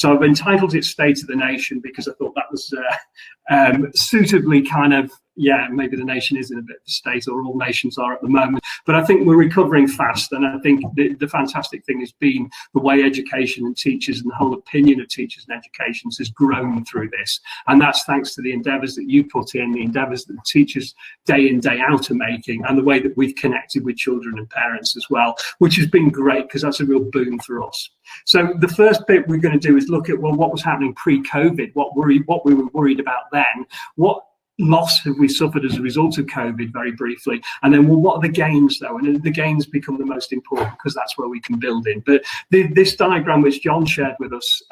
So I've entitled it State of the Nation because I thought that was suitably kind of, yeah, maybe the nation is in a bit of a state, or all nations are at the moment, but I think we're recovering fast. And I think the fantastic thing has been the way education and teachers and the whole opinion of teachers and education has grown through this. And that's thanks to the endeavours that you put in, the endeavours that the teachers day in, day out are making, and the way that we've connected with children and parents as well, which has been great because that's a real boon for us. So the first bit we're going to do is look at, well, what was happening pre-COVID, what we were worried about then, what loss have we suffered as a result of COVID, very briefly, and then, well, what are the gains though? And the gains become the most important because that's where we can build in. But this diagram which John shared with us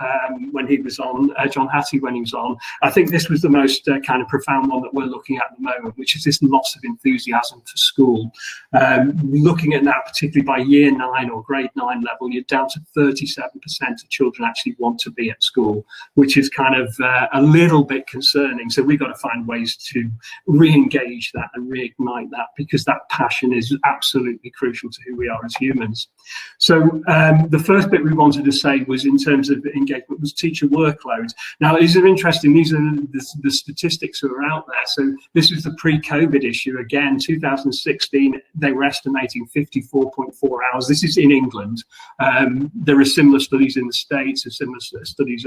when he was on, John Hattie when he was on, I think this was the most kind of profound one that we're looking at the moment, which is this loss of enthusiasm for school. Looking at that particularly by year 9 or grade 9 level, you're down to 37% of children actually want to be at school, which is kind of a little bit concerning. So we've got to find ways to re-engage that and reignite that, because that passion is absolutely crucial to who we are as humans. So the first bit we wanted to say was, in terms of engagement, was teacher workload. Now, these are interesting. These are the statistics that are out there. So this was the pre-COVID issue. Again, 2016, they were estimating 54.4 hours. This is in England. There are similar studies in the States and similar studies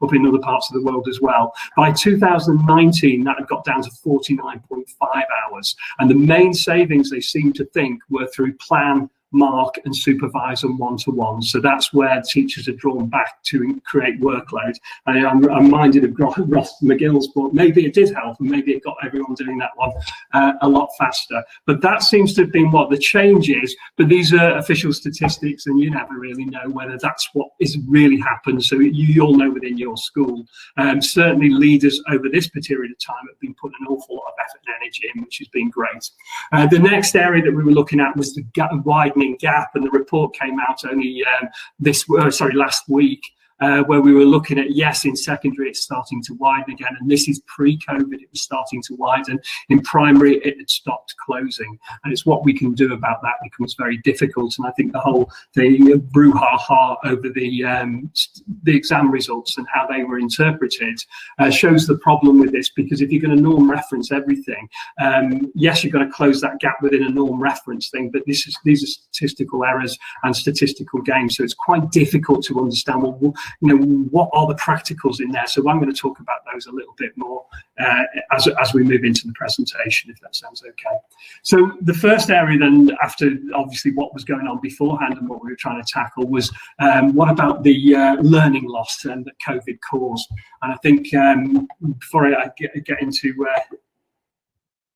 up in other parts of the world as well. By 2019, that had got down to 49.5 hours. And the main savings they seem to think were through plan, mark and supervise and one-to-one. So that's where teachers are drawn back to create workload. And I'm reminded of Ross McGill's book. Maybe it did help, and maybe it got everyone doing that one a lot faster. But that seems to have been what the change is. But these are official statistics, and you never really know whether that's what is really happened. So you'll know within your school. Certainly leaders over this period of time have been putting an awful lot of effort and energy in, which has been great. The next area that we were looking at was the widening gap, and the report came out only last week, where we were looking at, yes, in secondary it's starting to widen again, and this is pre-COVID, it was starting to widen. In primary it had stopped closing, and it's what we can do about that becomes very difficult. And I think the whole brouhaha over the exam results and how they were interpreted shows the problem with this, because if you're going to norm reference everything, yes, you've got to close that gap within a norm reference thing, but these are statistical errors and statistical games, so it's quite difficult to understand, well, you know, what are the practicals in there? So I'm going to talk about those a little bit more as we move into the presentation, if that sounds okay. So the first area then, after obviously what was going on beforehand and what we were trying to tackle, was what about the learning loss that COVID caused? And I think before I get into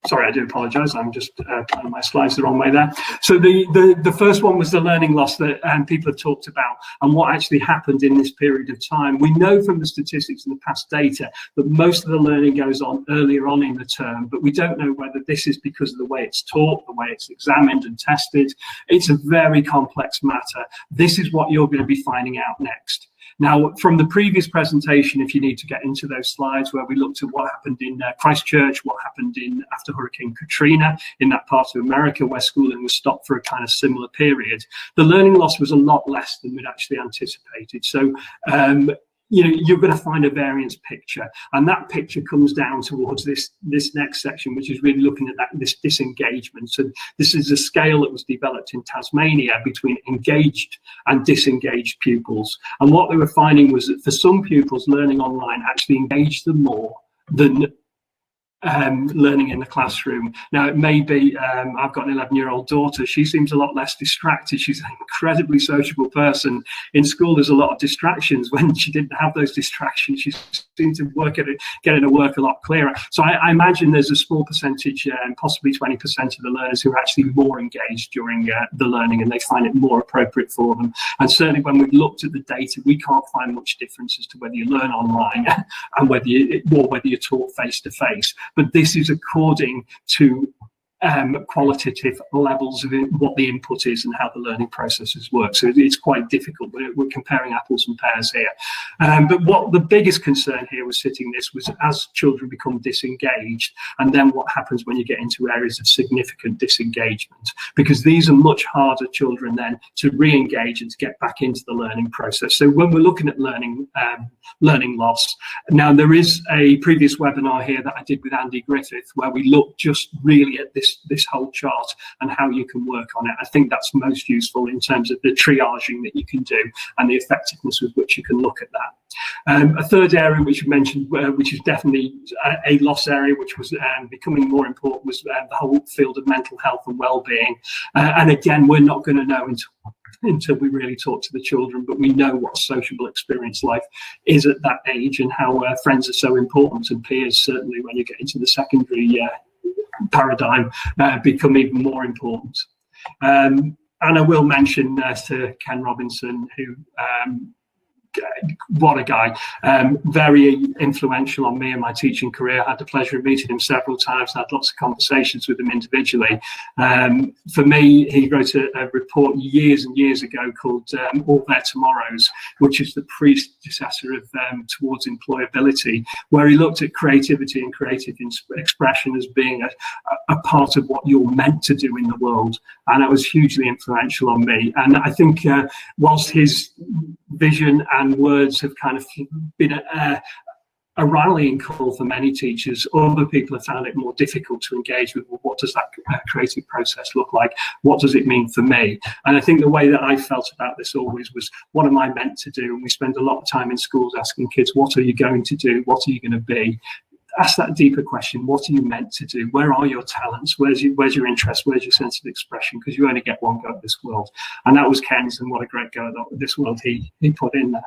sorry, I do apologise. I'm just putting my slides the wrong way there. So the first one was the learning loss that people have talked about, and what actually happened in this period of time. We know from the statistics and the past data that most of the learning goes on earlier on in the term, but we don't know whether this is because of the way it's taught, the way it's examined and tested. It's a very complex matter. This is what you're going to be finding out next. Now, from the previous presentation, if you need to get into those slides where we looked at what happened in Christchurch, what happened after Hurricane Katrina in that part of America where schooling was stopped for a kind of similar period, the learning loss was a lot less than we'd actually anticipated. So, you know, you're going to find a variance picture, and that picture comes down towards this next section, which is really looking at this disengagement. So this is a scale that was developed in Tasmania between engaged and disengaged pupils, and what they were finding was that for some pupils, learning online actually engaged them more than learning in the classroom. Now, it may be, I've got an 11-year-old daughter, she seems a lot less distracted. She's an incredibly sociable person. In school, there's a lot of distractions. When she didn't have those distractions, she seemed to get her work a lot clearer. So I imagine there's a small percentage, possibly 20% of the learners who are actually more engaged during the learning, and they find it more appropriate for them. And certainly when we've looked at the data, we can't find much difference as to whether you learn online and whether you're taught face-to-face. But this is according to qualitative levels of what the input is and how the learning processes work. So it's quite difficult. We're comparing apples and pears here. But what the biggest concern here was sitting this was as children become disengaged, and then what happens when you get into areas of significant disengagement, because these are much harder children then to re-engage and to get back into the learning process. So when we're looking at learning loss, now there is a previous webinar here that I did with Andy Griffith where we looked just really at this whole chart and how you can work on it. I think that's most useful in terms of the triaging that you can do and the effectiveness with which you can look at that. A third area which you mentioned, which is definitely a loss area, which was becoming more important, was the whole field of mental health and well-being. And again, we're not going to know until we really talk to the children, but we know what sociable experience life is at that age and how friends are so important, and peers certainly when you get into the secondary paradigm become even more important. And I will mention to Ken Robinson, who what a guy, very influential on me in my teaching career. I had the pleasure of meeting him several times, had lots of conversations with him individually. For me, he wrote a report years and years ago called All Their Tomorrows, which is the predecessor of Towards Employability, where he looked at creativity and creative expression as being a part of what you're meant to do in the world. And that was hugely influential on me. And I think whilst his vision and words have kind of been a rallying call for many teachers, other people have found it more difficult to engage with, well, what does that creative process look like? What does it mean for me? And I think the way that I felt about this always was, what am I meant to do? And we spend a lot of time in schools asking kids, what are you going to do? What are you going to be? Ask that deeper question. What are you meant to do? Where are your talents? Where's your interest? Where's your sense of expression? Because you only get one go at this world. And that was Ken's, and what a great go at this world he put in there.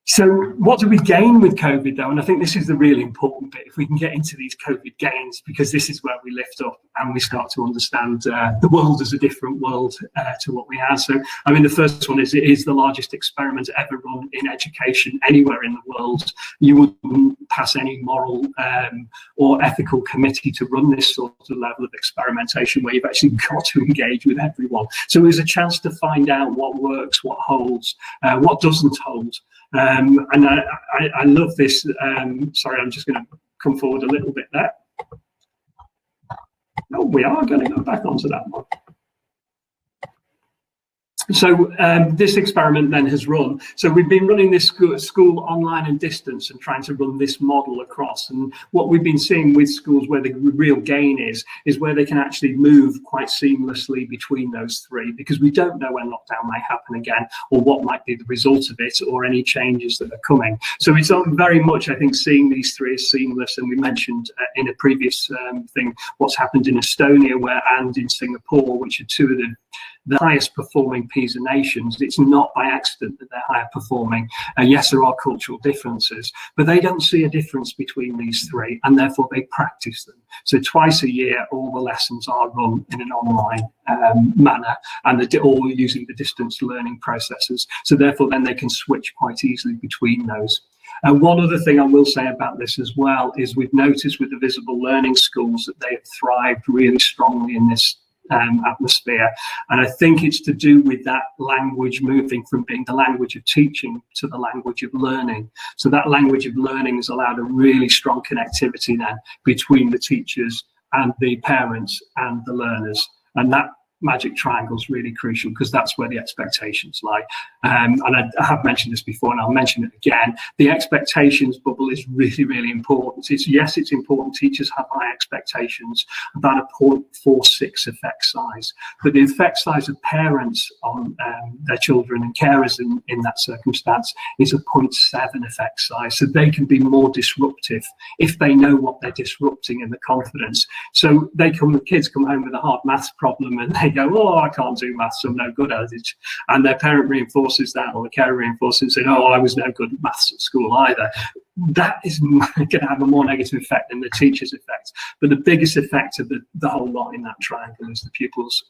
So what do we gain with COVID though? And I think this is the really important bit, if we can get into these COVID gains, because this is where we lift up and we start to understand the world as a different world to what we have. So, I mean, the first one is, it is the largest experiment ever run in education anywhere in the world. You wouldn't pass any moral or ethical committee to run this sort of level of experimentation where you've actually got to engage with everyone. So there's a chance to find out what works, what holds, what doesn't hold. And I love this. Sorry, I'm just going to come forward a little bit there. Oh, we are going to go back onto that one. So this experiment then has run. So we've been running this school online and distance and trying to run this model across. And what we've been seeing with schools where the real gain is where they can actually move quite seamlessly between those three, because we don't know when lockdown might happen again or what might be the result of it or any changes that are coming. So it's very much, I think, seeing these three as seamless. And we mentioned in a previous thing what's happened in Estonia and in Singapore, which are two of the highest performing PISA nations. It's not by accident that they're higher performing. Yes, there are cultural differences, but they don't see a difference between these three, and therefore they practice them. So twice a year, all the lessons are run in an online manner, and they're all using the distance learning processes. So therefore then they can switch quite easily between those. And one other thing I will say about this as well is we've noticed with the visible learning schools that they have thrived really strongly in this atmosphere, and I think it's to do with that language moving from being the language of teaching to the language of learning. So that language of learning has allowed a really strong connectivity then between the teachers and the parents and the learners, and that magic triangle is really crucial because that's where the expectations lie. And I have mentioned this before and I'll mention it again. The expectations bubble is really, really important. Yes, it's important teachers have high expectations, about a 0.46 effect size, but the effect size of parents on their children and carers in that circumstance is a 0.7 effect size. So they can be more disruptive if they know what they're disrupting and the confidence. So kids come home with a hard maths problem and they go, oh, I can't do maths, I'm no good at it. And their parent reinforces that, or the carer reinforces and saying, oh, I was no good at maths at school either. That is going to have a more negative effect than the teacher's effect. But the biggest effect of the whole lot in that triangle is the pupils'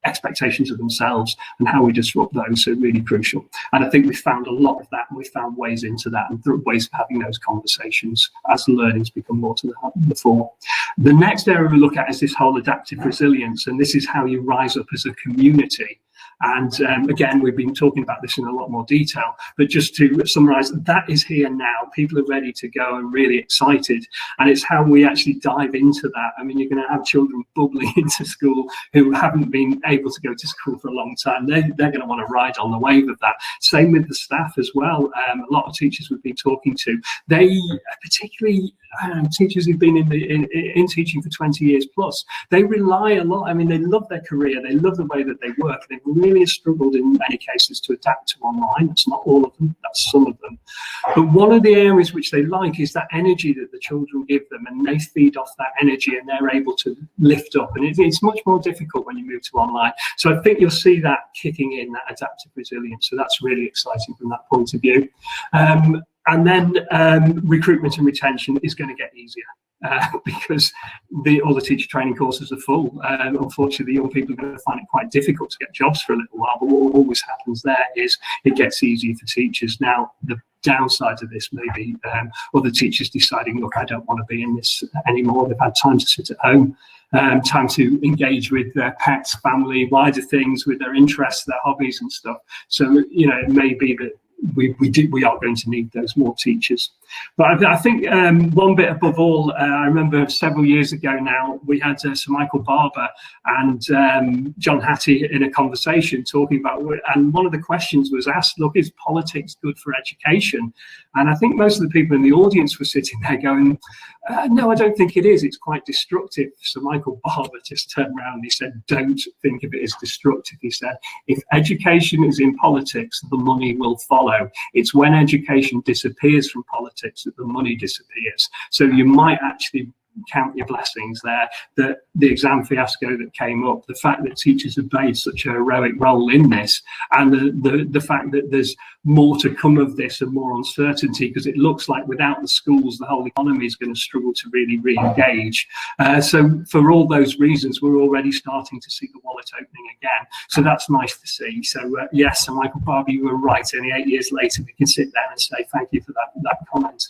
expectations of themselves and how we disrupt those. So really crucial. And I think we found a lot of that, and we found ways into that and ways of having those conversations as learning's become more to the fore. The next area we look at is this whole adaptive resilience, and this is how you rise up as a community. And again, we've been talking about this in a lot more detail, but just to summarize, that is here now. People are ready to go and really excited, and it's how we actually dive into that. I mean, you're going to have children bubbling into school who haven't been able to go to school for a long time. They're going to want to ride on the wave of that. Same with the staff as well. A lot of teachers we've been talking to, they particularly teachers who've been in teaching for 20 years plus, they rely a lot. I mean, they love their career, they love the way that they work. They've really struggled in many cases to adapt to online. It's not all of them, that's some of them. But one of the areas which they like is that energy that the children give them, and they feed off that energy and they're able to lift up. And it's much more difficult when you move to online. So I think you'll see that kicking in, that adaptive resilience. So that's really exciting from that point of view. And then recruitment and retention is going to get easier because all the teacher training courses are full. Unfortunately, the young people are going to find it quite difficult to get jobs for a little while, but what always happens there is it gets easier for teachers. Now, the downside of this may be other teachers deciding, look, I don't want to be in this anymore. They've had time to sit at home, time to engage with their pets, family, wider things, with their interests, their hobbies and stuff. So, you know, it may be that we are going to need those more teachers. But I think one bit above all, I remember several years ago now, we had Sir Michael Barber and John Hattie in a conversation talking about, and one of the questions was asked, look, is politics good for education? And I think most of the people in the audience were sitting there going, no, I don't think it is. It's quite destructive. So Michael Barber just turned around and he said, don't think of it as destructive. He said, if education is in politics, the money will follow. It's when education disappears from politics that the money disappears. So you might actually count your blessings there, that the exam fiasco that came up, the fact that teachers have played such a heroic role in this, and the fact that there's more to come of this and more uncertainty, because it looks like without the schools, the whole economy is going to struggle to really re-engage. So for all those reasons, we're already starting to see the wallet opening again. So that's nice to see. So yes, and Michael Barber, you were right. Only 8 years later, we can sit there and say thank you for that comment.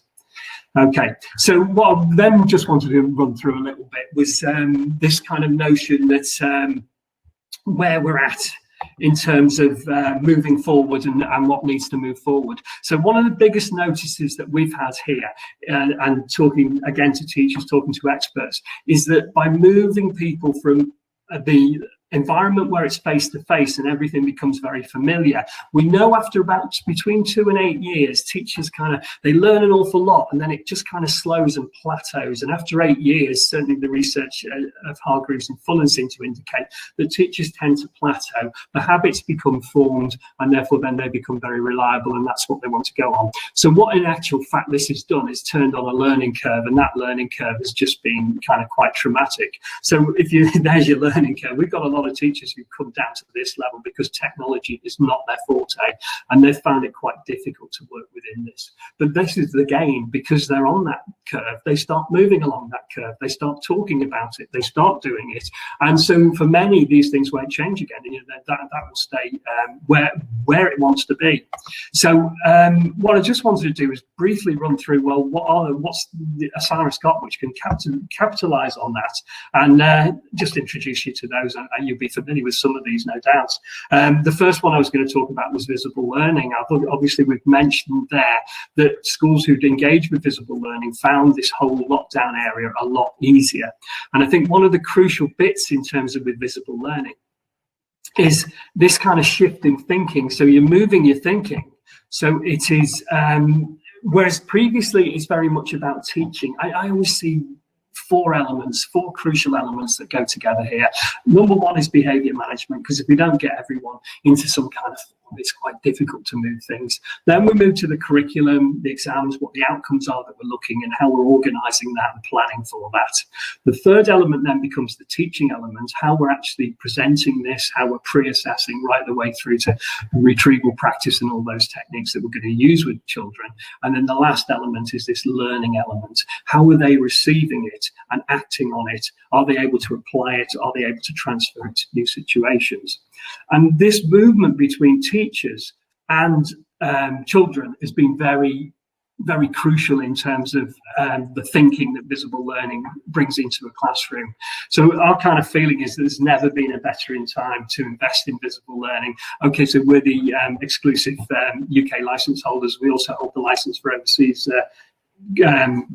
Okay, so what I then just wanted to run through a little bit was this kind of notion that where we're at in terms of moving forward and what needs to move forward. So one of the biggest notices that we've had here, and talking again to teachers, talking to experts, is that by moving people from the environment where it's face-to-face and everything becomes very familiar, we know after about between 2 and 8 years, teachers they learn an awful lot, and then it just kind of slows and plateaus. And after 8 years, certainly the research of Hargreaves and Fullen seem to indicate that teachers tend to plateau, the habits become formed, and therefore then they become very reliable, and that's what they want to go on. So what in actual fact this has done is turned on a learning curve, and that learning curve has just been kind of quite traumatic. So there's your learning curve. We've got a lot of teachers who come down to this level because technology is not their forte, and they've found it quite difficult to work within this. But this is the game, because they're on that curve, they start moving along that curve, they start talking about it, they start doing it, and so for many these things won't change again. That will stay where it wants to be. So what I just wanted to do is briefly run through, well, what's the Osiris got which can capitalize on that, and just introduce you to those, and you'll be familiar with some of these, no doubt. The first one I was going to talk about was visible learning. Obviously, we've mentioned there that schools who'd engaged with visible learning found this whole lockdown area a lot easier. And I think one of the crucial bits in terms of with visible learning is this kind of shift in thinking. So you're moving your thinking. So it is, whereas previously it's very much about teaching. I always see four crucial elements that go together here. Number one is behavior management, because if we don't get everyone into some kind of it's quite difficult to move things. Then we move to the curriculum, the exams, what the outcomes are that we're looking, and how we're organising that and planning for that. The third element then becomes the teaching element, how we're actually presenting this, how we're pre-assessing right the way through to retrieval practice and all those techniques that we're going to use with children. And then the last element is this learning element. How are they receiving it and acting on it? Are they able to apply it? Are they able to transfer it to new situations? And this movement between teachers and children has been very, very crucial in terms of the thinking that visible learning brings into a classroom. So our kind of feeling is that there's never been a better in time to invest in visible learning. Okay, so we're the exclusive UK license holders. We also hold the license for overseas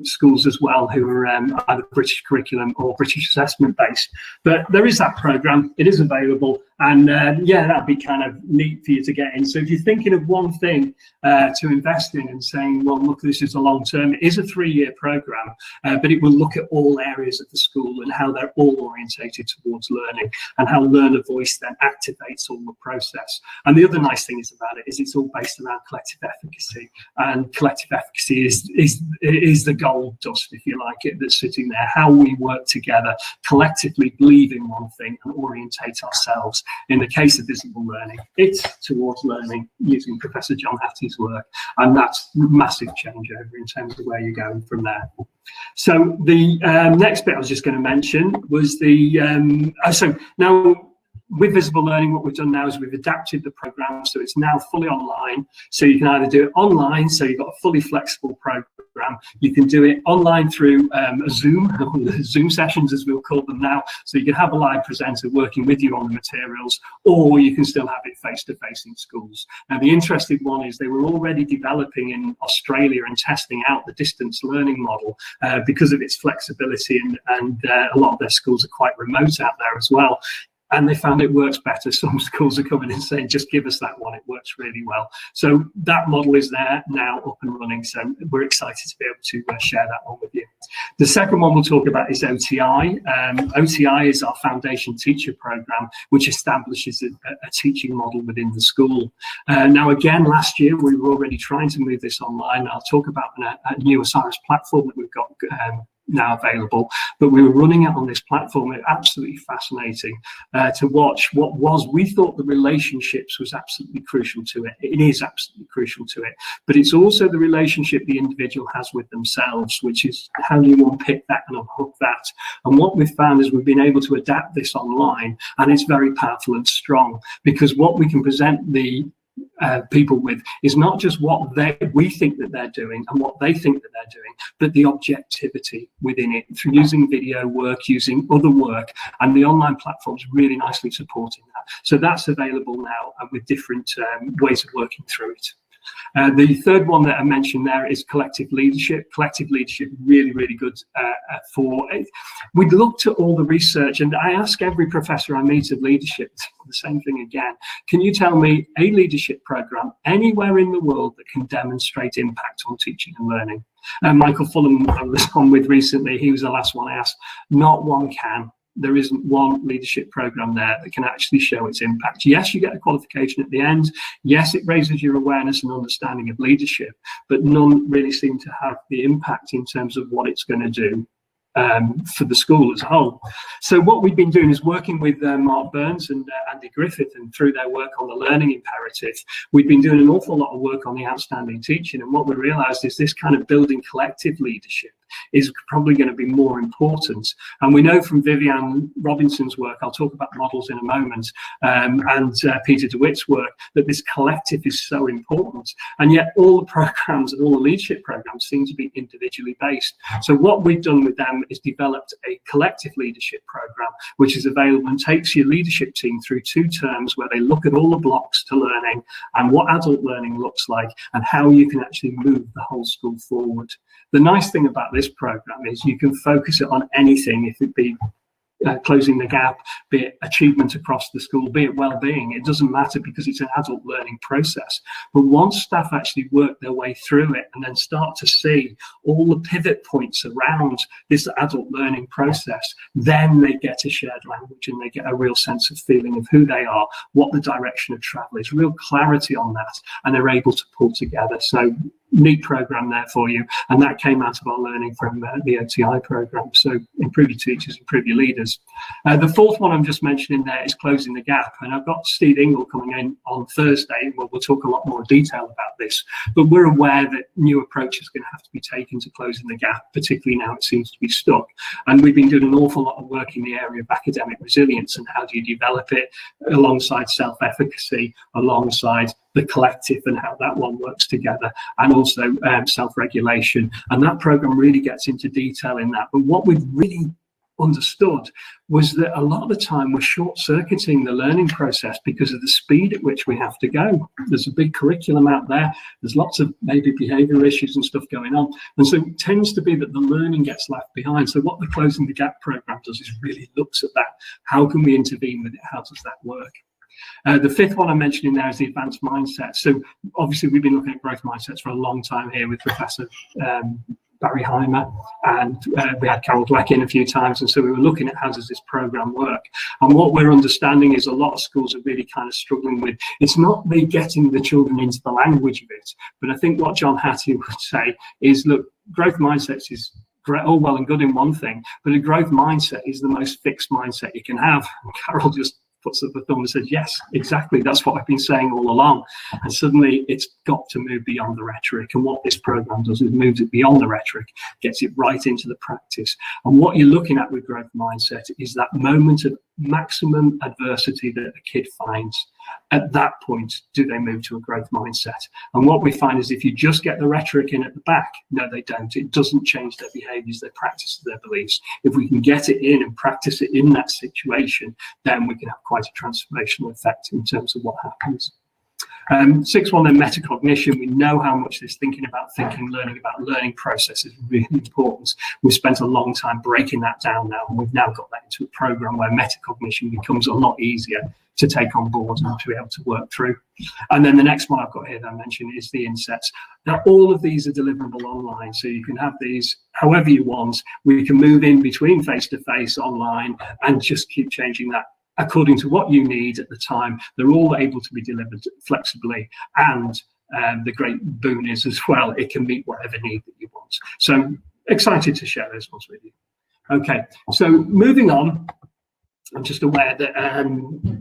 schools as well, who are either British curriculum or British assessment based. But there is that programme, it is available, and yeah, that'd be kind of neat for you to get in. So if you're thinking of one thing to invest in and saying, well, look, this is a long term, it is a 3-year programme, but it will look at all areas of the school and how they're all orientated towards learning, and how learner voice then activates all the process. And the other nice thing about it is it's all based around collective efficacy, and collective efficacy is the gold dust, if you like it, that's sitting there. How we work together, collectively believe in one thing and orientate ourselves. In the case of visible learning, it's towards learning using Professor John Hattie's work, and that's massive changeover in terms of where you're going from there. So the next bit I was just going to mention was the so now with visible learning, what we've done now is we've adapted the program, so it's now fully online. So you can either do it online, so you've got a fully flexible program. You can do it online through a Zoom sessions, as we'll call them now. So you can have a live presenter working with you on the materials, or you can still have it face-to-face in schools. Now, the interesting one is they were already developing in Australia and testing out the distance learning model because of its flexibility, and a lot of their schools are quite remote out there as well. And they found it works better. Some schools are coming in saying, just give us that one, it works really well. So that model is there now, up and running. So we're excited to be able to share that one with you. The second one we'll talk about is OTI. OTI is our foundation teacher program, which establishes a teaching model within the school. Now, again, last year, we were already trying to move this online. I'll talk about a new Osiris platform that we've got now available, but we were running it on this platform. It's absolutely fascinating to watch we thought the relationships was absolutely crucial to it. It is absolutely crucial to it, but it's also the relationship the individual has with themselves, which is how do you unpick that and unhook that. And what we've found is we've been able to adapt this online, and it's very powerful and strong, because what we can present the people with is not just what we think that they're doing and what they think that they're doing, but the objectivity within it, through using video work, using other work, and the online platform's really nicely supporting that. So that's available now, and with different ways of working through it. The third one that I mentioned there is collective leadership. Collective leadership, really, really good for it. We'd looked at all the research, and I ask every professor I meet of leadership the same thing again. Can you tell me a leadership program anywhere in the world that can demonstrate impact on teaching and learning? Michael Fulham I was on with recently, he was the last one I asked. Not one can. There isn't one leadership program there that can actually show its impact. Yes, you get a qualification at the end. Yes, it raises your awareness and understanding of leadership, but none really seem to have the impact in terms of what it's going to do for the school as a whole. So what we've been doing is working with Mark Burns and Andy Griffith, and through their work on the learning imperative, we've been doing an awful lot of work on the outstanding teaching. And what we realized is this kind of building collective leadership is probably going to be more important. And we know from Vivian Robinson's work, I'll talk about models in a moment, and Peter DeWitt's work, that this collective is so important. And yet all the programs and all the leadership programs seem to be individually based. So what we've done with them is developed a collective leadership program, which is available and takes your leadership team through 2 terms where they look at all the blocks to learning and what adult learning looks like and how you can actually move the whole school forward. The nice thing about this program is you can focus it on anything, if it be closing the gap, be it achievement across the school, be it well-being. It doesn't matter because it's an adult learning process. But once staff actually work their way through it and then start to see all the pivot points around this adult learning process, then they get a shared language and they get a real sense of feeling of who they are, what the direction of travel is, real clarity on that, and they're able to pull together. So neat program there for you, and that came out of our learning from the OTI program. So improve your teachers, improve your leaders. The fourth one I'm just mentioning there is closing the gap, and I've got Steve Ingle coming in on Thursday. We'll talk a lot more detail about this, but we're aware that new approaches are going to have to be taken to closing the gap, particularly now it seems to be stuck. And we've been doing an awful lot of work in the area of academic resilience and how do you develop it alongside self-efficacy, alongside the collective and how that one works together, and also self-regulation. And that program really gets into detail in that. But what we've really understood was that a lot of the time we're short-circuiting the learning process because of the speed at which we have to go. There's a big curriculum out there. There's lots of maybe behavioural issues and stuff going on. And so it tends to be that the learning gets left behind. So what the Closing the Gap program does is really looks at that. How can we intervene with it? How does that work? The fifth one I'm mentioning there is the advanced mindset. So obviously we've been looking at growth mindsets for a long time here with Professor Barry Heimer, and we had Carol Dweck in a few times, and so we were looking at how does this program work. And what we're understanding is a lot of schools are really kind of struggling with, it's not the getting the children into the language of it, but I think what John Hattie would say is, look, growth mindsets is great, all well and good in one thing, but a growth mindset is the most fixed mindset you can have. And Carol just puts up the thumb and says, yes, exactly, that's what I've been saying all along. And suddenly it's got to move beyond the rhetoric, and what this program does is moves it beyond the rhetoric, gets it right into the practice. And what you're looking at with growth mindset is that moment of maximum adversity that a kid finds. At that point, do they move to a growth mindset? And what we find is if you just get the rhetoric in at the back, no, they don't. It doesn't change their behaviours, their practices, their beliefs. If we can get it in and practice it in that situation, then we can have quite a transformational effect in terms of what happens. Sixth one, then metacognition. We know how much this thinking about thinking, learning about learning process is really important. We've spent a long time breaking that down now, and we've now got that into a program where metacognition becomes a lot easier to take on board and to be able to work through. And then the next one I've got here that I mentioned is the insets. Now, all of these are deliverable online, so you can have these however you want. We can move in between face-to-face, online, and just keep changing that according to what you need at the time. They're all able to be delivered flexibly, and the great boon is as well, it can meet whatever need that you want. So excited to share those ones with you. Okay, so moving on, I'm just aware that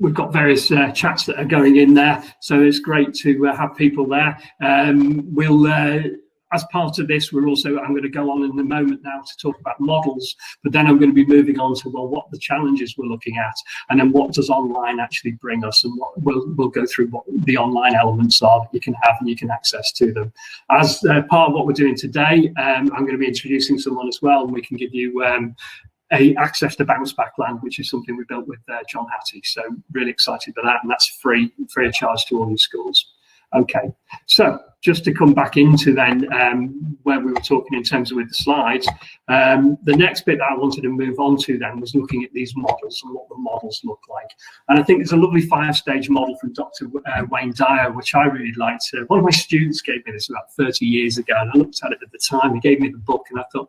we've got various chats that are going in there, so it's great to have people there. As part of this, I'm going to go on in a moment now to talk about models, but then I'm going to be moving on to, well, what the challenges we're looking at, and then what does online actually bring us, and what we'll go through what the online elements are that you can have and you can access to them. As part of what we're doing today, I'm going to be introducing someone as well, and we can give you access to Bounce Back Land, which is something we built with John Hattie. So really excited for that, and that's free of charge to all your schools. Okay, so just to come back into then where we were talking in terms of with the slides, the next bit that I wanted to move on to then was looking at these models and what the models look like. And I think there's a lovely 5-stage model from Dr. Wayne Dyer, which I really liked. One of my students gave me this about 30 years ago, and I looked at it at the time. He gave me the book, and I thought,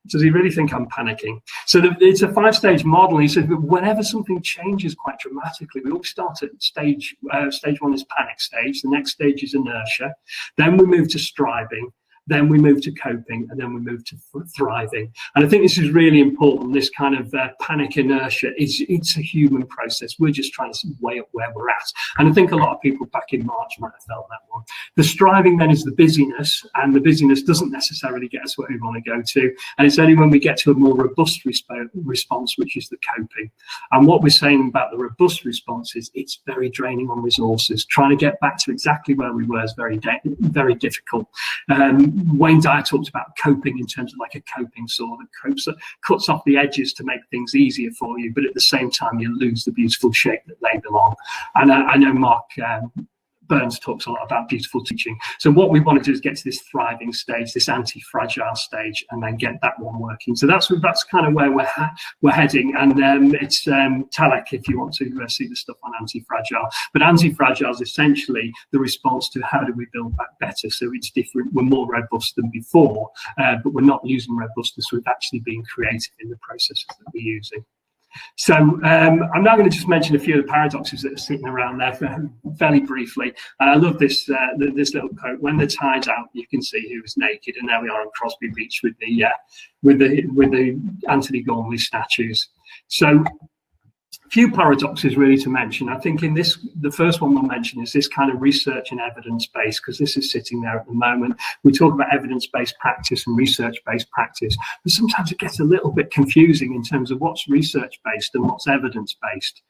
does he really think I'm panicking? So it's a 5-stage model. He said that whenever something changes quite dramatically, we all start at stage one is panic stage. The next stage is inertia. Then we move to striving. Then we move to coping, and then we move to thriving. And I think this is really important. This kind of panic inertia, it's a human process. We're just trying to weigh up where we're at. And I think a lot of people back in March might have felt that one. The striving then is the busyness, and the busyness doesn't necessarily get us where we want to go to. And it's only when we get to a more robust response, which is the coping. And what we're saying about the robust response is it's very draining on resources. Trying to get back to exactly where we were is very difficult. Wayne Dyer talked about coping in terms of like a coping saw that cuts off the edges to make things easier for you, but at the same time you lose the beautiful shape that they belong. And I know Mark Burns talks a lot about beautiful teaching. So what we want to do is get to this thriving stage, this anti-fragile stage, and then get that one working. So that's kind of where we're heading. And it's Talek, if you want to see the stuff on anti-fragile. But anti-fragile is essentially the response to how do we build back better. So it's different. We're more robust than before, but we're not using robustness. We've actually been creative in the processes that we're using. So I'm now going to just mention a few of the paradoxes that are sitting around there fairly briefly. And I love this this little quote: "When the tide's out, you can see who's naked." And there we are on Crosby Beach with the Anthony Gormley statues. So few paradoxes really to mention. I think in this, the first one we'll mention is this kind of research and evidence base, because this is sitting there at the moment. We talk about evidence-based practice and research-based practice, but sometimes it gets a little bit confusing in terms of what's research-based and what's evidence-based.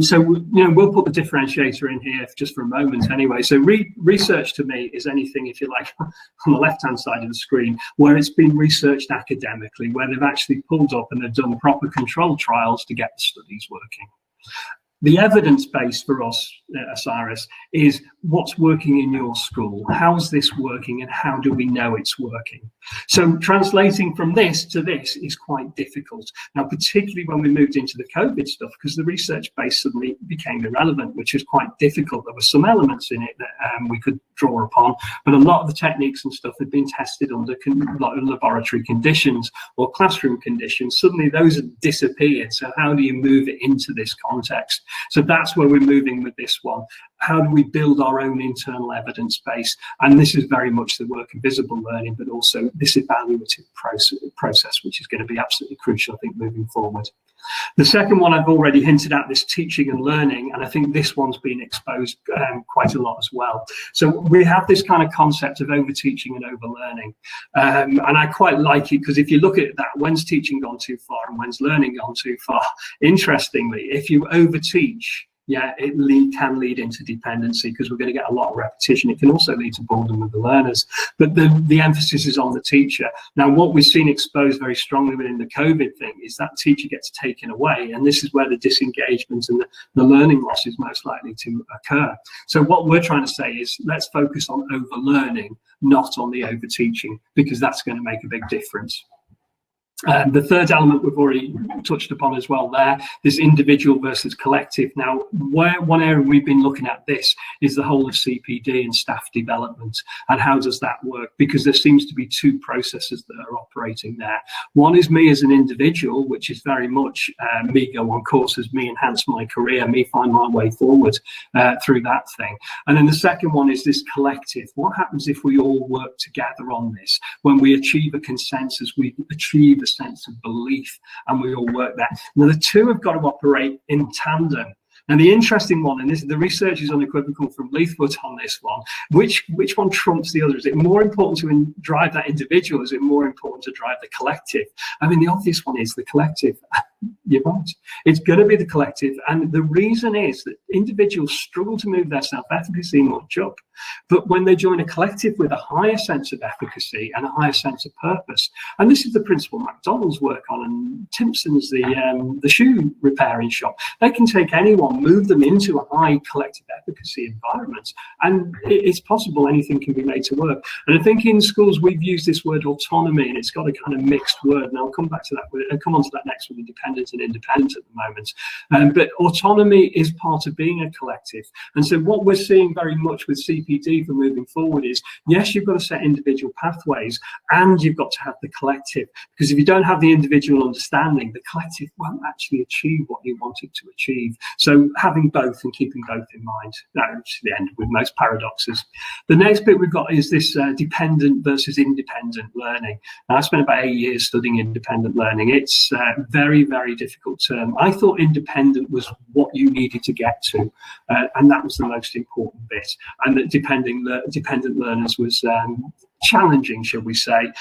So we'll put the differentiator in here just for a moment anyway. So research to me is anything, if you like, on the left-hand side of the screen, where it's been researched academically, where they've actually pulled up and they've done proper controlled trials to get the studies working. The evidence base for us, Osiris, is what's working in your school. How's this working and how do we know it's working? So translating from this to this is quite difficult. Now, particularly when we moved into the COVID stuff, because the research base suddenly became irrelevant, which is quite difficult. There were some elements in it that we could draw upon, but a lot of the techniques and stuff had been tested under laboratory conditions or classroom conditions. Suddenly those have disappeared. So how do you move it into this context? So that's where we're moving with this one. How do we build our own internal evidence base? And this is very much the work of visible learning, but also this evaluative process, which is going to be absolutely crucial, I think, moving forward. The second one I've already hinted at, this teaching and learning, and I think this one's been exposed quite a lot as well. So we have this kind of concept of over-teaching and over-learning, and I quite like it, because if you look at that, when's teaching gone too far and when's learning gone too far? Interestingly, if you over-teach, yeah, it can lead into dependency, because we're going to get a lot of repetition. It can also lead to boredom with the learners, but the emphasis is on the teacher. Now, what we've seen exposed very strongly within the COVID thing is that teacher gets taken away, and this is where the disengagement and the learning loss is most likely to occur. So what we're trying to say is, let's focus on over-learning, not on the over-teaching, because that's going to make a big difference. The third element we've already touched upon as well there, this individual versus collective. Now, one area we've been looking at this is the whole of CPD and staff development, and how does that work? Because there seems to be two processes that are operating there. One is me as an individual, which is very much me go on courses, me enhance my career, me find my way forward through that thing. And then the second one is this collective. What happens if we all work together on this? When we achieve a consensus, we achieve a sense of belief, and we all work there. Now, the two have got to operate in tandem. And the interesting one, and this, the research is unequivocal from Leithwood on this one, which one trumps the other? Is it more important to drive that individual? Is it more important to drive the collective? I mean, the obvious one is the collective. You're right. It's going to be the collective. And the reason is that individuals struggle to move their self-efficacy much up. But when they join a collective with a higher sense of efficacy and a higher sense of purpose, and this is the principle McDonald's work on, and Timpson's the shoe repairing shop, they can take anyone, move them into a high collective efficacy environment, and it's possible anything can be made to work. And I think in schools we've used this word autonomy, and it's got a kind of mixed word, and I'll come back to that and come on to that next with independent and independent at the moment. But autonomy is part of being a collective. And so what we're seeing very much with CPD for moving forward is, yes, you've got to set individual pathways, and you've got to have the collective, because if you don't have the individual understanding, the collective won't actually achieve what you want it to achieve. So having both and keeping both in mind, that's the end with most paradoxes. The next bit we've got is this dependent versus independent learning. Now, I spent about 8 years studying independent learning. It's very, very difficult term. I thought independent was what you needed to get to, and that was the most important bit. And that dependent learners was challenging, shall we say,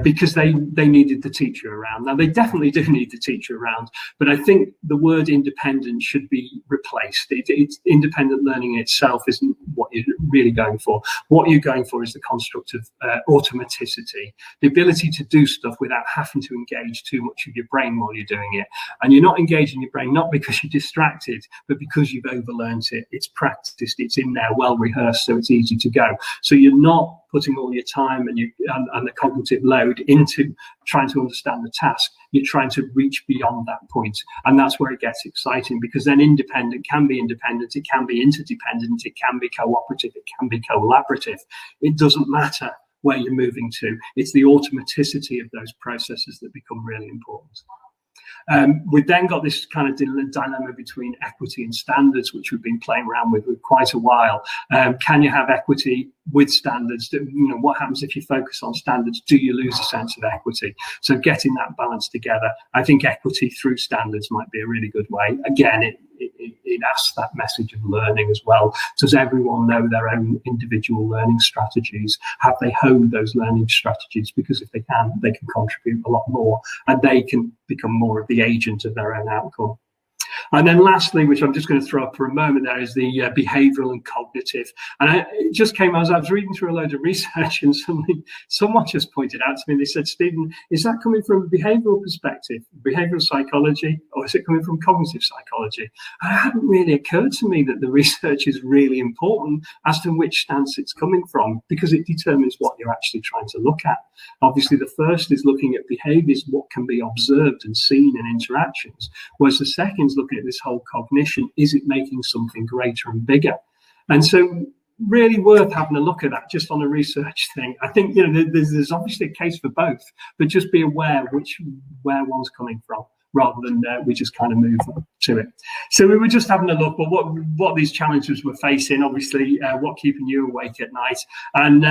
because they needed the teacher around. Now, they definitely do need the teacher around, but I think the word independent should be replaced. It's independent learning itself isn't what you're really going for. What you're going for is the construct of automaticity, the ability to do stuff without having to engage too much of your brain while you're doing it. And you're not engaging your brain, not because you're distracted, but because you've overlearned it. It's practiced, it's in there, well rehearsed, so it's easy to go. So you're not putting all your time and the cognitive load into trying to understand the task. You're trying to reach beyond that point. And that's where it gets exciting, because then independent can be independent, it can be interdependent, it can be cooperative, it can be collaborative. It doesn't matter where you're moving to. It's the automaticity of those processes that become really important. We've then got this kind of dilemma between equity and standards, which we've been playing around with quite a while. Can you have equity with standards? What happens if you focus on standards? Do you lose a sense of equity? So getting that balance together, I think equity through standards might be a really good way. Again, it asks that message of learning as well. Does everyone know their own individual learning strategies? Have they honed those learning strategies? Because if they can contribute a lot more, and they can become more of the agent of their own outcome. And then lastly, which I'm just going to throw up for a moment there, is the behavioural and cognitive. And it just came as I was reading through a load of research, and someone just pointed out to me, they said, Stephen, is that coming from a behavioural perspective, behavioural psychology, or is it coming from cognitive psychology? And it hadn't really occurred to me that the research is really important as to which stance it's coming from, because it determines what you're actually trying to look at. Obviously, the first is looking at behaviours, what can be observed and seen in interactions, whereas the second is looking at this whole cognition. Is it making something greater and bigger? And so really worth having a look at that just on a research thing. I think there's obviously a case for both, but just be aware where one's coming from, rather than we just kind of move to it. So we were just having a look at what these challenges we're facing, obviously what keeping you awake at night. And,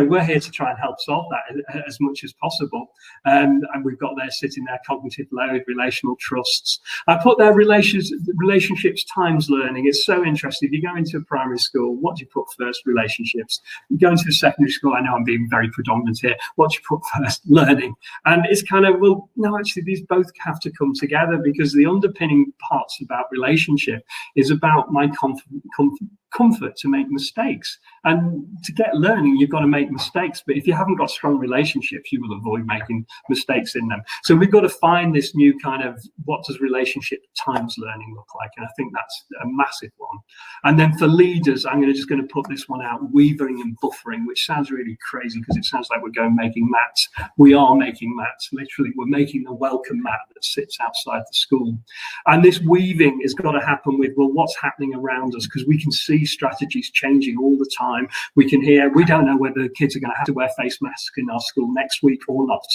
we're here to try and help solve that as much as possible. And we've got there sitting there, cognitive load, relational trusts. I put there relationships times learning. It's so interesting. If you go into a primary school, what do you put first? Relationships. You go into a secondary school, I know I'm being very predominant here. What do you put first? Learning. And it's kind of, well, no, actually, these both have to come together, because the underpinning parts about relationship is about my comfort to make mistakes. And to get learning, you've got to make mistakes. But if you haven't got strong relationships, you will avoid making mistakes in them. So we've got to find this new kind of, what does relationship times learning look like? And I think that's a massive one. And then for leaders, I'm just going to put this one out, weaving and buffering, which sounds really crazy because it sounds like we're going making mats. We are making mats. Literally, we're making the welcome mat that sits outside the school. And this weaving has got to happen with, well, what's happening around us? Because we can see strategies changing all the time. We can hear, we don't know whether the kids are going to have to wear face masks in our school next week or not.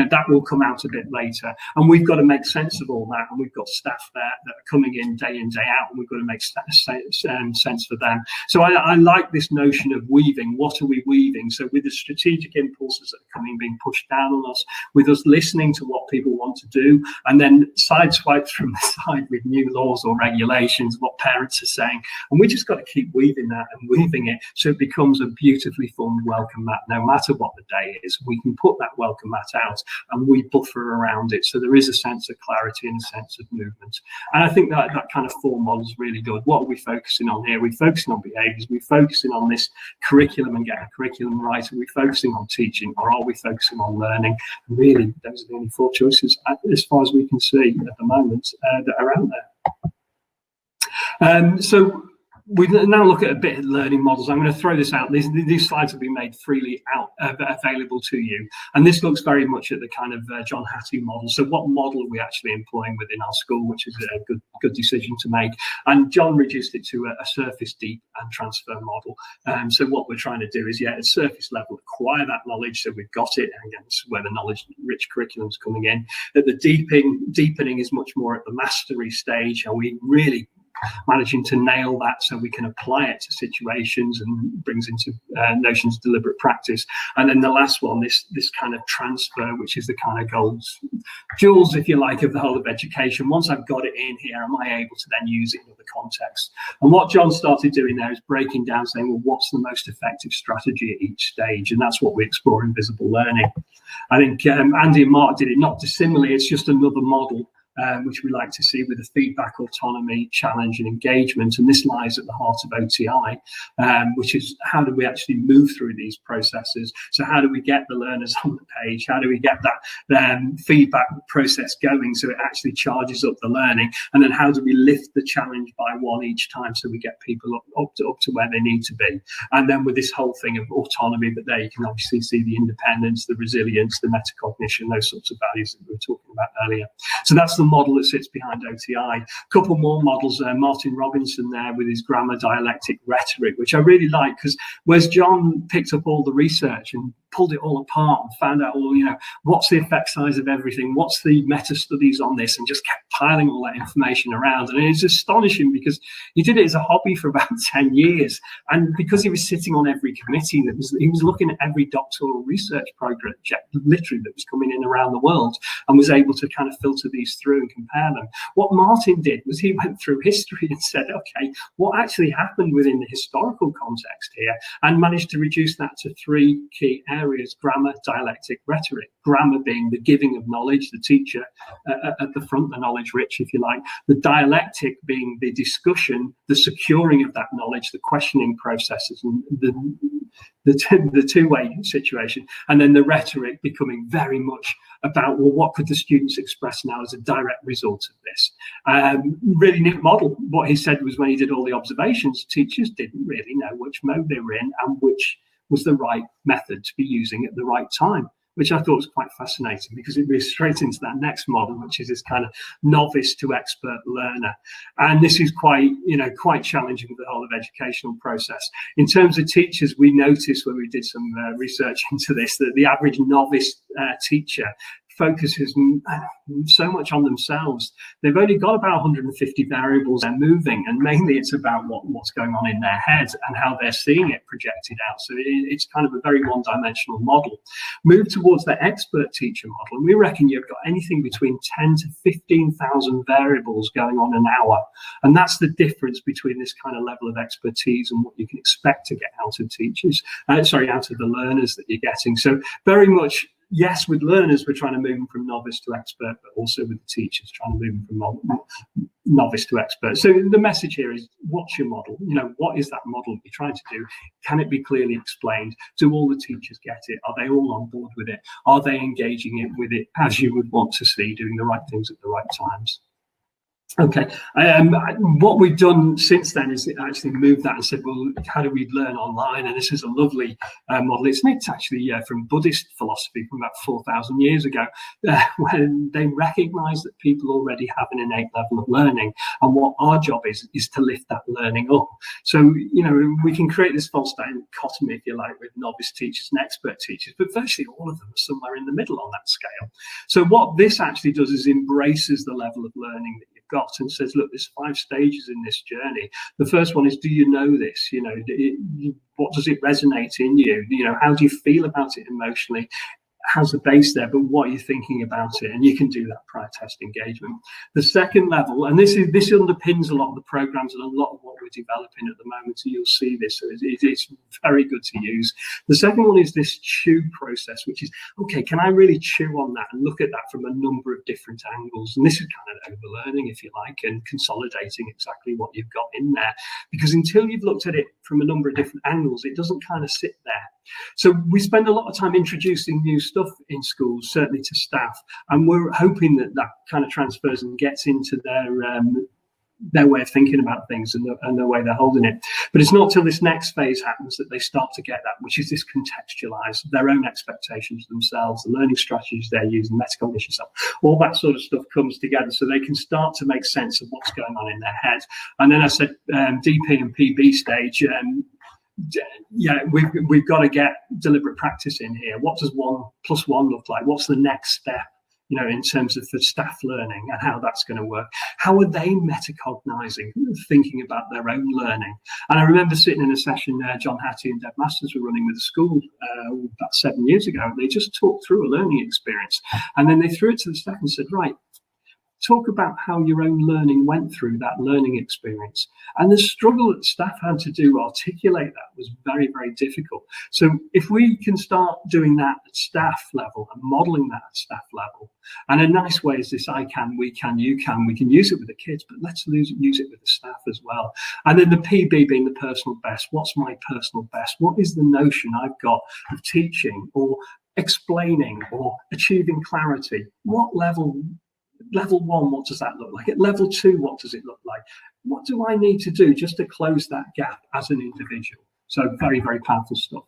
That will come out a bit later. And we've got to make sense of all that. And we've got staff there that are coming in, day out, and we've got to make sense for them. So I like this notion of weaving. What are we weaving? So with the strategic impulses that are coming, being pushed down on us, with us listening to what people want to do, and then sideswiped from the side with new laws or regulations, what parents are saying. And we just got to keep weaving that and weaving it so it becomes a beautifully formed welcome mat. No matter what the day is, we can put that welcome mat out and we buffer around it. So there is a sense of clarity and a sense of movement. And I think that kind of form model is really good. What are we focusing on here? We're focusing on behaviours. We're focusing on this curriculum and getting a curriculum right. Are we focusing on teaching, or are we focusing on learning? Really, those are the only four choices, as far as we can see at the moment, that are out there. So we now look at a bit of learning models. I'm going to throw this out. These slides will be made freely available to you. And this looks very much at the kind of John Hattie model. So what model are we actually employing within our school, which is a good decision to make. And John reduced it to a surface, deep and transfer model. So what we're trying to do is, at surface level, acquire that knowledge. So we've got it. And again, this is where the knowledge-rich curriculum is coming in. At the deepening is much more at the mastery stage. Are we really managing to nail that so we can apply it to situations and brings into notions of deliberate practice. And then the last one, this kind of transfer, which is the kind of jewels, if you like, of the whole of education. Once I've got it in here, am I able to then use it in other contexts? And what John started doing there is breaking down, saying, well, what's the most effective strategy at each stage? And that's what we explore in visible learning. I think Andy and Mark did it not dissimilarly. It's just another model which we like to see with the feedback, autonomy, challenge and engagement. And this lies at the heart of OTI, which is how do we actually move through these processes? So how do we get the learners on the page? How do we get that feedback process going so it actually charges up the learning? And then how do we lift the challenge by one each time so we get people up to where they need to be? And then with this whole thing of autonomy, but there you can obviously see the independence, the resilience, the metacognition, those sorts of values that we were talking about earlier. So that's the model that sits behind OTI. A couple more models, Martin Robinson there with his grammar, dialectic, rhetoric, which I really like, because whereas John picked up all the research and pulled it all apart and found out all, what's the effect size of everything, what's the meta studies on this, and just kept piling all that information around. And it's astonishing because he did it as a hobby for about 10 years. And because he was sitting on every committee, he was looking at every doctoral research program, literally, that was coming in around the world, and was able to kind of filter these through and compare them. What Martin did was he went through history and said, okay, what actually happened within the historical context here, and managed to reduce that to three key areas: grammar, dialectic, rhetoric. Grammar being the giving of knowledge, the teacher at the front, the knowledge rich, if you like. The dialectic being the discussion, the securing of that knowledge, the questioning processes, and the two-way situation. And then the rhetoric becoming very much about, well, what could the students express now as a direct result of this? Really neat model. What he said was when he did all the observations, teachers didn't really know which mode they were in and which was the right method to be using at the right time, which I thought was quite fascinating because it moves straight into that next model, which is this kind of novice to expert learner. And this is quite challenging with the whole of educational process. In terms of teachers, we noticed when we did some research into this, that the average novice teacher focuses so much on themselves. They've only got about 150 variables they're moving, and mainly it's about what's going on in their head and how they're seeing it projected out. So it's kind of a very one-dimensional model. Move towards the expert teacher model, and we reckon you've got anything between 10 to 15,000 variables going on an hour. And that's the difference between this kind of level of expertise and what you can expect to get out of teachers, out of the learners that you're getting. So very much, yes, with learners, we're trying to move them from novice to expert, but also with the teachers, trying to move them from novice to expert. So the message here is, what's your model? What is that model you're trying to do? Can it be clearly explained? Do all the teachers get it? Are they all on board with it? Are they engaging it with it as you would want to see, doing the right things at the right times? Okay, what we've done since then is actually moved that and said, well, how do we learn online? And this is a lovely model. It's actually from Buddhist philosophy from about 4,000 years ago, when they recognise that people already have an innate level of learning, and what our job is to lift that learning up. So, we can create this false dichotomy, if you like, with novice teachers and expert teachers, but virtually all of them are somewhere in the middle on that scale. So what this actually does is embraces the level of learning that you've got and says, look, there's 5 stages in this journey. The first one is, do you know this? What does it resonate in you? How do you feel about it emotionally? Has a base there, but what are you thinking about it? And you can do that prior test engagement. The second level, and this underpins a lot of the programs and a lot of what we're developing at the moment, so you'll see this, so it's very good to use. The second one is this chew process, which is, okay, can I really chew on that and look at that from a number of different angles? And this is kind of overlearning, if you like, and consolidating exactly what you've got in there, because until you've looked at it from a number of different angles, it doesn't kind of sit there. So we spend a lot of time introducing new stuff in schools, certainly to staff, and we're hoping that kind of transfers and gets into their way of thinking about things and the way they're holding it. But it's not till this next phase happens that they start to get that, which is this contextualize their own expectations themselves, the learning strategies they're using, metacognition stuff, all that sort of stuff comes together so they can start to make sense of what's going on in their head. And then I said DP and PB stage, we've got to get deliberate practice in here. What does 1 + 1 look like? What's the next step in terms of the staff learning and how that's going to work. How are they metacognizing, thinking about their own learning? And I remember sitting in a session John Hattie and Deb Masters were running with a school about 7 years ago, and they just talked through a learning experience. And then they threw it to the staff and said, right, talk about how your own learning went through that learning experience. And the struggle that staff had to do articulate that was very, very difficult. So if we can start doing that at staff level and modeling that at staff level, and a nice way is this: I can, we can, you can. We can use it with the kids, but let's use it with the staff as well. And then the PB being the personal best. What's my personal best? What is the notion I've got of teaching or explaining or achieving clarity? What level? Level 1, what does that look like? At level 2, what does it look like? What do I need to do just to close that gap as an individual? So very, very powerful stuff.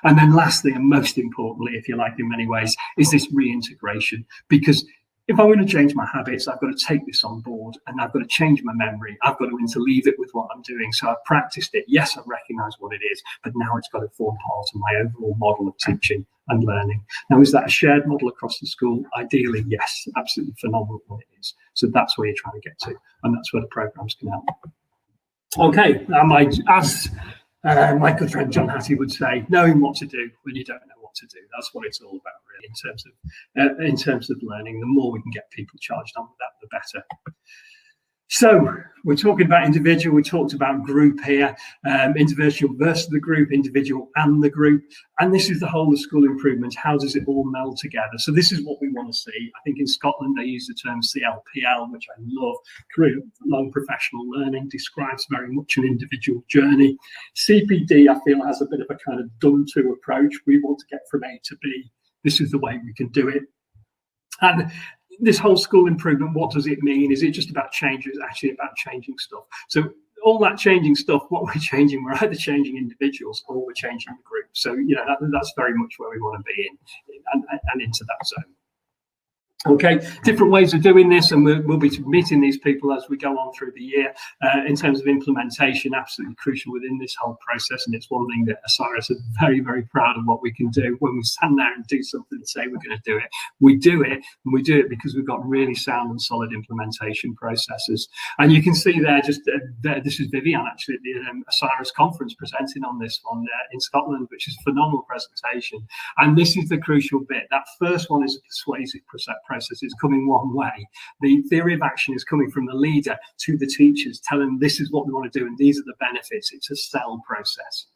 And then lastly, and most importantly, if you like, in many ways, is this reintegration. Because if I'm going to change my habits, I've got to take this on board and I've got to change my memory. I've got to interleave it with what I'm doing. So I've practiced it. Yes, I recognise what it is, but now it's got to form part of my overall model of teaching and learning. Now, is that a shared model across the school? Ideally, yes, absolutely phenomenal when it is. So that's where you're trying to get to, and that's where the programmes can help. Okay, as my good friend John Hattie would say, knowing what to do when you don't know what to do. That's what it's all about, really, in terms of learning. The more we can get people charged on with that, the better. So we're talking about individual, we talked about group here, individual versus the group, individual and the group. And this is the whole of school improvement. How does it all meld together? So this is what we want to see. I think in Scotland, they use the term CLPL, which I love. Career long professional learning describes very much an individual journey. CPD, I feel, has a bit of a kind of done-to approach. We want to get from A to B. This is the way we can do it. And this whole school improvement, what does it mean? Is it just about change? It's actually about changing stuff. So all that changing stuff, what we're changing, we're either changing individuals or we're changing the group. So, that's very much where we want to be in and into that zone. Okay, different ways of doing this, and we'll be meeting these people as we go on through the year. In terms of implementation, absolutely crucial within this whole process, and it's one thing that Osiris are very, very proud of what we can do. When we stand there and do something and say we're going to do it, we do it, and we do it because we've got really sound and solid implementation processes. And you can see there, this is Vivian actually at the Osiris conference presenting on this one in Scotland, which is a phenomenal presentation. And this is the crucial bit. That first one is a persuasive process. Is coming one way. The theory of action is coming from the leader to the teachers, telling them this is what we want to do and these are the benefits. It's a sell process.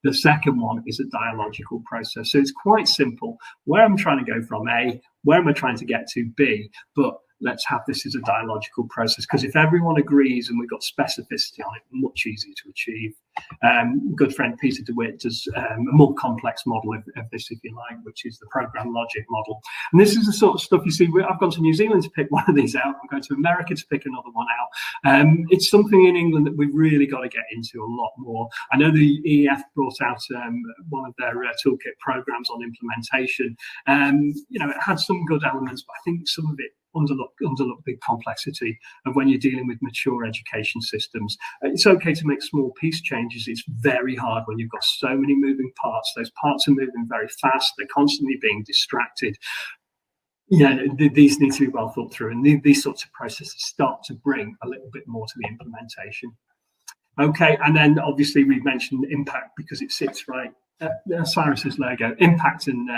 The second one is a dialogical process. So it's quite simple. Where I'm trying to go from A, where am I trying to get to B? But let's have this as a dialogical process, because if everyone agrees and we've got specificity on it, much easier to achieve. Good friend Peter DeWitt does a more complex model of this, if you like, which is the program logic model. And this is the sort of stuff you see. I've gone to New Zealand to pick one of these out. I'm going to America to pick another one out. It's something in England that we've really got to get into a lot more. I know the EEF brought out one of their toolkit programs on implementation. It had some good elements, but I think some of it underlook big complexity of when you're dealing with mature education systems. It's okay to make small piece changes. It's very hard when you've got so many moving parts. Those parts are moving very fast. They're constantly being distracted. These need to be well thought through, and these sorts of processes start to bring a little bit more to the implementation. Okay, and then obviously we've mentioned impact because it sits right Osiris's logo. Impact and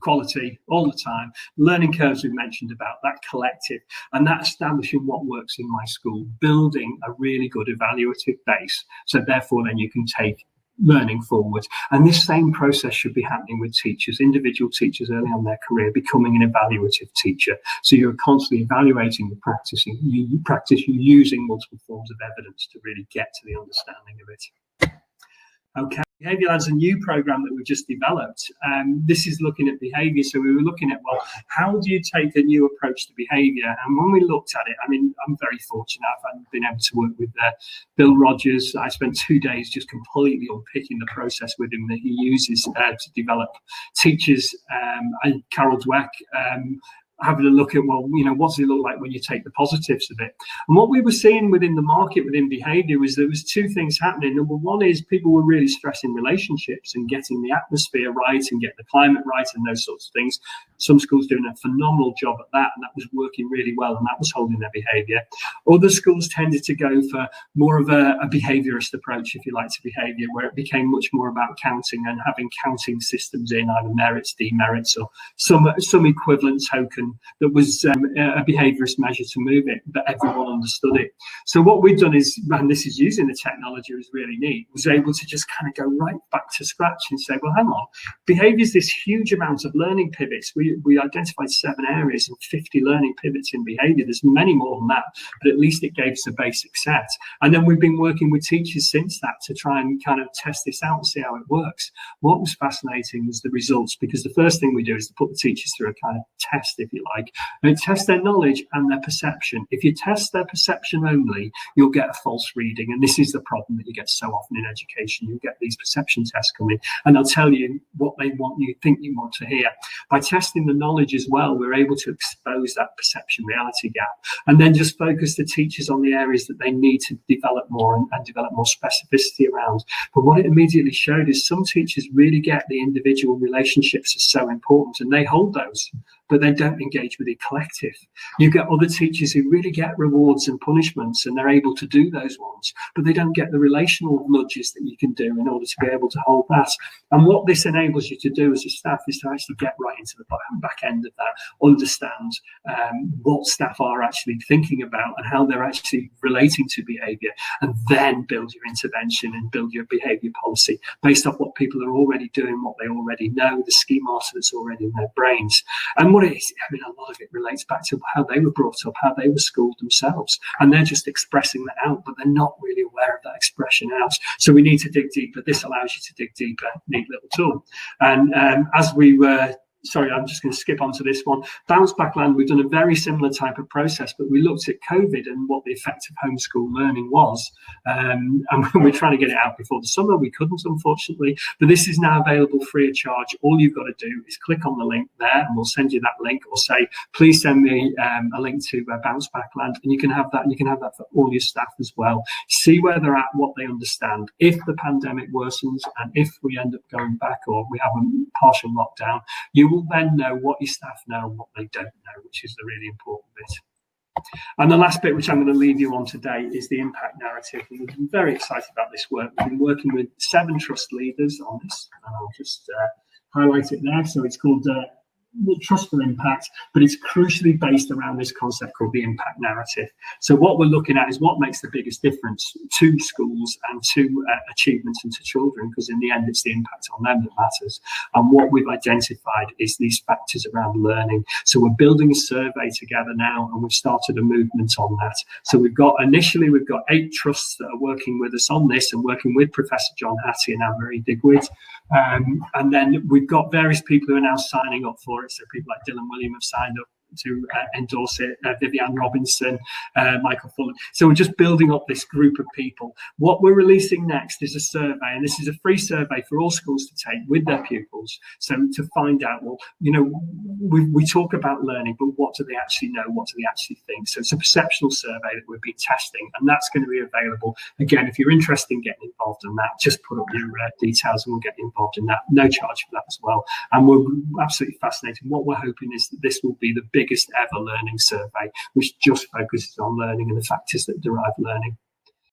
quality all the time. Learning curves we've mentioned about, that collective, and that establishing what works in my school, building a really good evaluative base. So therefore then you can take learning forward. And this same process should be happening with teachers, individual teachers early on in their career, becoming an evaluative teacher. So you're constantly evaluating the practice, you're using multiple forms of evidence to really get to the understanding of it. Okay, Behaviour Lab's a new program that we've just developed. This is looking at behaviour. So we were looking at, well, how do you take a new approach to behaviour? And when we looked at it, I mean, I'm very fortunate. I've been able to work with Bill Rogers. I spent 2 days just completely unpicking the process with him that he uses to develop teachers. And Carol Dweck having a look at, well, what does it look like when you take the positives of it? And what we were seeing within the market, within behaviour, was there was two things happening. Number one is people were really stressing relationships and getting the atmosphere right and getting the climate right and those sorts of things. Some schools doing a phenomenal job at that, and that was working really well, and that was holding their behaviour. Other schools tended to go for more of a behaviourist approach, if you like, to behaviour, where it became much more about counting and having counting systems in, either merits, demerits, or some equivalent token that was a behaviourist measure to move it, but everyone understood it. So what we've done is, and this is using the technology, is really neat, was able to just kind of go right back to scratch and say, well, hang on, behaviour is this huge amount of learning pivots. We identified 7 areas and 50 learning pivots in behaviour. There's many more than that, but at least it gave us a basic set. And then we've been working with teachers since that to try and kind of test this out and see how it works. What was fascinating was the results, because the first thing we do is to put the teachers through a kind of test, if you like, and test their knowledge and their perception. If you test their perception only, you'll get a false reading, and this is the problem that you get so often in education. You get these perception tests coming, and they'll tell you what they want you think you want to hear. By testing the knowledge as well, we're able to expose that perception reality gap, and then just focus the teachers on the areas that they need to develop more and develop more specificity around. But what it immediately showed is some teachers really get the individual relationships are so important, and they hold those, but they don't engage with the collective. You get other teachers who really get rewards and punishments, and they're able to do those ones, but they don't get the relational nudges that you can do in order to be able to hold that. And what this enables you to do as a staff is to actually get right into the back end of that, understand what staff are actually thinking about and how they're actually relating to behaviour, and then build your intervention and build your behaviour policy based off what people are already doing, what they already know, the schemata that's already in their brains. And what it is, I mean, a lot of it relates back to how they were brought up, how they were schooled themselves, and they're just expressing that out, but they're not really aware of that expression out. So we need to dig deeper. This allows you to dig deeper. Neat little tool. And as we were sorry, I'm just going to skip onto this one. Bounce Back Land, we've done a very similar type of process, but we looked at COVID and what the effect of homeschool learning was. And we're trying to get it out before the summer. We couldn't, unfortunately, but this is now available free of charge. All you've got to do is click on the link there, and we'll send you that link, or say, please send me a link to Bounce Back Land, and you can have that. And you can have that for all your staff as well. See where they're at, what they understand. If the pandemic worsens, and if we end up going back, or we have a partial lockdown, you will then know what your staff know and what they don't know, which is the really important bit. And the last bit, which I'm going to leave you on today, is the impact narrative. We've been very excited about this work. We've been working with 7 trust leaders on this, and I'll just highlight it there. So it's called Trust for Impact, but it's crucially based around this concept called the impact narrative. So what we're looking at is what makes the biggest difference to schools and to achievements and to children, because in the end it's the impact on them that matters. And what we've identified is these factors around learning. So we're building a survey together now, and we've started a movement on that. So we've got 8 trusts that are working with us on this, and working with Professor John Hattie and Anne-Marie Digweed. And then we've got various people who are now signing up for it. So people like Dylan William have signed up to endorse it, Vivian Robinson, Michael Fuller. So we're just building up this group of people. What we're releasing next is a survey, and this is a free survey for all schools to take with their pupils. So to find out, well, we talk about learning, but what do they actually know? What do they actually think? So it's a perceptual survey that we've been testing, and that's going to be available. Again, if you're interested in getting involved in that, just put up your details and we'll get you involved in that. No charge for that as well. And we're absolutely fascinated. What we're hoping is that this will be the biggest ever learning survey, which just focuses on learning and the factors that derive learning.